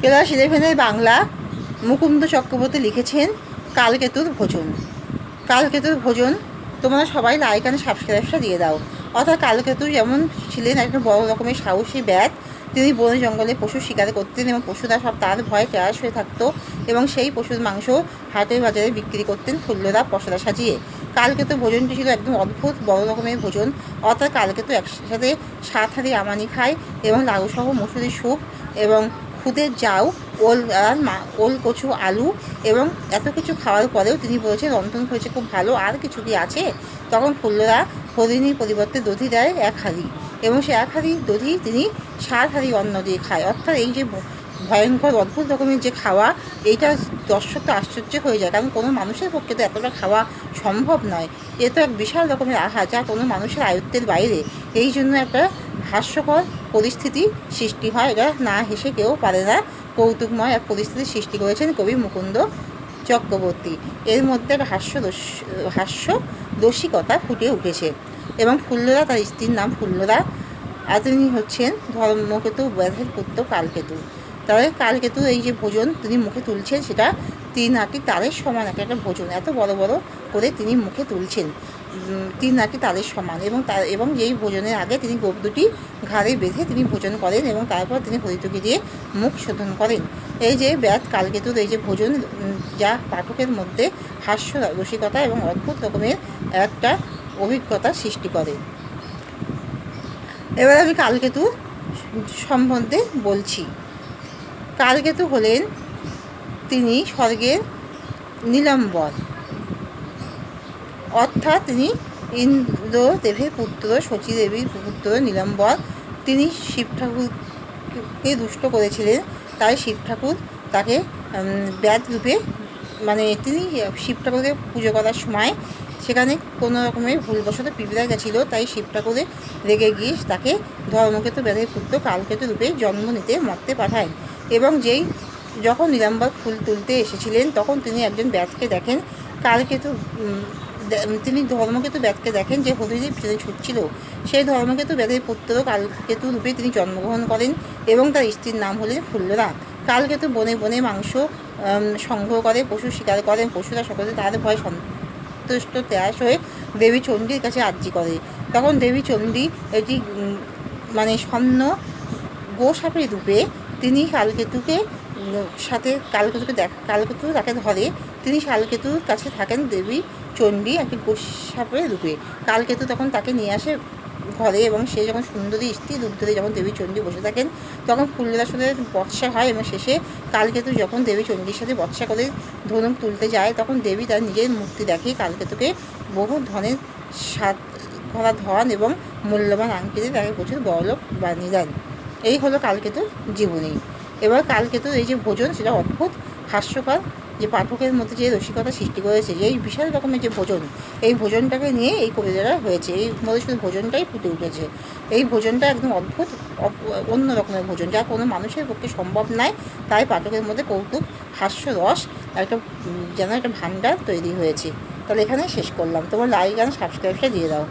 Class 11-এর Bangla Mukunda Chakraborty লিখেছেন কালকেতুর ভোজন। কালকেতুর ভোজন তোমরা সবাই লাইক অ্যান্ড সাবস্ক্রাইবটা দিয়ে দাও। অর্থাৎ কালকেতু যেমন ছিলেন একটা বড় রকমের সাহসী ব্যাত, তিনি বনে জঙ্গলে পশু শিকার করতেন এবং পশুরা সব তার ভয়ে ট্যাস হয়ে থাকতো এবং সেই পশুর মাংস হাটের বাজারে বিক্রি করতেন ফুল্লরা পশরা সাজিয়ে। কালকেতু ভোজনটি ছিল একদম অদ্ভুত বড় রকমের ভোজন। অর্থাৎ কালকেতু একসাথে 7 হাঁড়ি আমানি খায় এবং লাউসহ মুসুরি স্যুপ এবং খুদের জাউ, ওল কচু আলু এবং এত কিছু খাওয়ার পরেও তিনি বলেছেন রন্ধন হয়েছে খুব ভালো, আর কিছু কি আছে? তখন ফুল্লরা হরিণীর পরিবর্তে দধি দেয় 1 হাঁড়ি এবং সে 1 হাঁড়ি দধি তিনি 7 হাঁড়ি অন্ন দিয়ে খায়। অর্থাৎ এই যে ভয়ঙ্কর অদ্ভুত রকমের যে খাওয়া, এইটা দর্শক তো আশ্চর্য হয়ে যায়, কারণ কোনো মানুষের পক্ষে তো এতটা খাওয়া সম্ভব নয়। এ তো এক বিশাল রকমের আহার, যা কোনো মানুষের আয়ত্তের বাইরে। এই জন্য একটা হাস্যকর পরিস্থিতি সৃষ্টি হয়, এটা না হেসে কেউ পারে না। কৌতুকময় এক পরিস্থিতির সৃষ্টি করেছেন কবি মুকুন্দ চক্রবর্তী। এর মধ্যে একটা হাস্য রসিকতা ফুটে উঠেছে। এবং ফুল্লরা, তার স্ত্রীর নাম ফুল্লরা, আর তিনি হচ্ছেন ধর্মকেতু ব্যাধের পুত্র কালকেতু। তাহলে কালকেতু এই যে ভোজন তিনি মুখে তুলছেন, সেটা 3 আটি তারের সমান একটা ভোজন, এত বড় বড় করে তিনি মুখে তুলছেন, 3 আটি তারের সমান। এবং যেই ভোজনের আগে তিনি গোপ দুটি ঘাড়ে বেঁধে তিনি ভোজন করেন এবং তারপর তিনি হরিতকি দিয়ে মুখ শোধন করেন। এই যে ব্যাত কালকেতুর এই যে ভোজন, যা পাঠকের মধ্যে হাস্য রসিকতা এবং অদ্ভুত রকমের একটা অভিজ্ঞতা সৃষ্টি করে। এবার আমি কালকেতু সম্বন্ধে বলছি। কালকেতু হলেন তিনি স্বর্গের নীলাম্বর, অর্থাৎ তিনি ইন্দ্রদেবের পুত্র, শচীদেবীর পুত্র নীলাম্বর। তিনি শিব ঠাকুরকে দুষ্ট করেছিলেন, তাই শিব ঠাকুর তাকে ব্যাত রূপে, মানে তিনি শিব ঠাকুরকে পুজো করার সময় সেখানে কোনো রকমের ভুলবশত পিঁপড়া গেছিলো, তাই শিব ঠাকুরে রেগে গিয়ে তাকে ধর্মকেতু ব্যাধের পুত্র কালকেতু রূপে জন্ম নিতে মর্তে পাঠায়। এবং যখন নীলাম্বর ফুল তুলতে এসেছিলেন, তখন তিনি একজন ব্যাতকে দেখেন। কালকেতু তিনি ধর্মকেতু ব্যাতকে দেখেন যে হরিণীর পিছনে ছুটছিল। সেই ধর্মকেতু ব্যাধের পুত্র কালকেতু রূপে তিনি জন্মগ্রহণ করেন এবং তার স্ত্রীর নাম হলেন ফুল্লরা। কালকেতু বনে বনে মাংস সংগ্রহ করে, পশু শিকার করেন। পশুরা সকলে তার ভয় সন্তুষ্ট ত্যাস হয়ে দেবী চণ্ডীর কাছে আর্জি করে। তখন দেবী চণ্ডী এটি মানে স্বর্ণ গোসাপের রূপে তিনি কালকেতুকে কালকেতু তাকে ধরে। তিনি কালকেতুর কাছে থাকেন দেবী চণ্ডী একটি গোসাপের রূপে। কালকেতু তখন তাকে নিয়ে আসে ঘরে এবং সে যখন সুন্দরী স্ত্রী রূপ ধরে যখন দেবী চণ্ডী বসে থাকেন, তখন ফুল্লরার সাথে বৎসা হয় এবং শেষে কালকেতু যখন দেবী চণ্ডীর সাথে বৎসা করে ধনুক তুলতে যায়, তখন দেবী তার নিজের মূর্তি দেখে কালকেতুকে বহু ধনের স্বাদ ভরা ধন এবং মূল্যবান আংটিতে তাকে প্রচুর বড়লোক বানিয়ে দেন। এই হলো কালকেতুর জীবনী। এবার কালকেতুর এই যে ভোজন, সেটা অদ্ভুত হাস্যকর, যে পাঠকের মধ্যে যে রসিকতা সৃষ্টি করেছে, এই বিশাল রকমের যে ভোজন, এই ভোজনটাকে নিয়ে এই কবিতাটা হয়েছে। এই মধ্যে শুধু ভোজনটাই ফুটে উঠেছে। এই ভোজনটা একদম অদ্ভুত, অন্য রকমের ভোজন, যা কোনো মানুষের পক্ষে সম্ভব নয়। তাই পাঠকের মধ্যে কৌতুক, হাস্য রস একটা যেন একটা ভাণ্ডার তৈরি হয়েছে। তাহলে এখানে শেষ করলাম। তোমার লাইক অ্যান্ড সাবস্ক্রাইবটা দিয়ে দাও।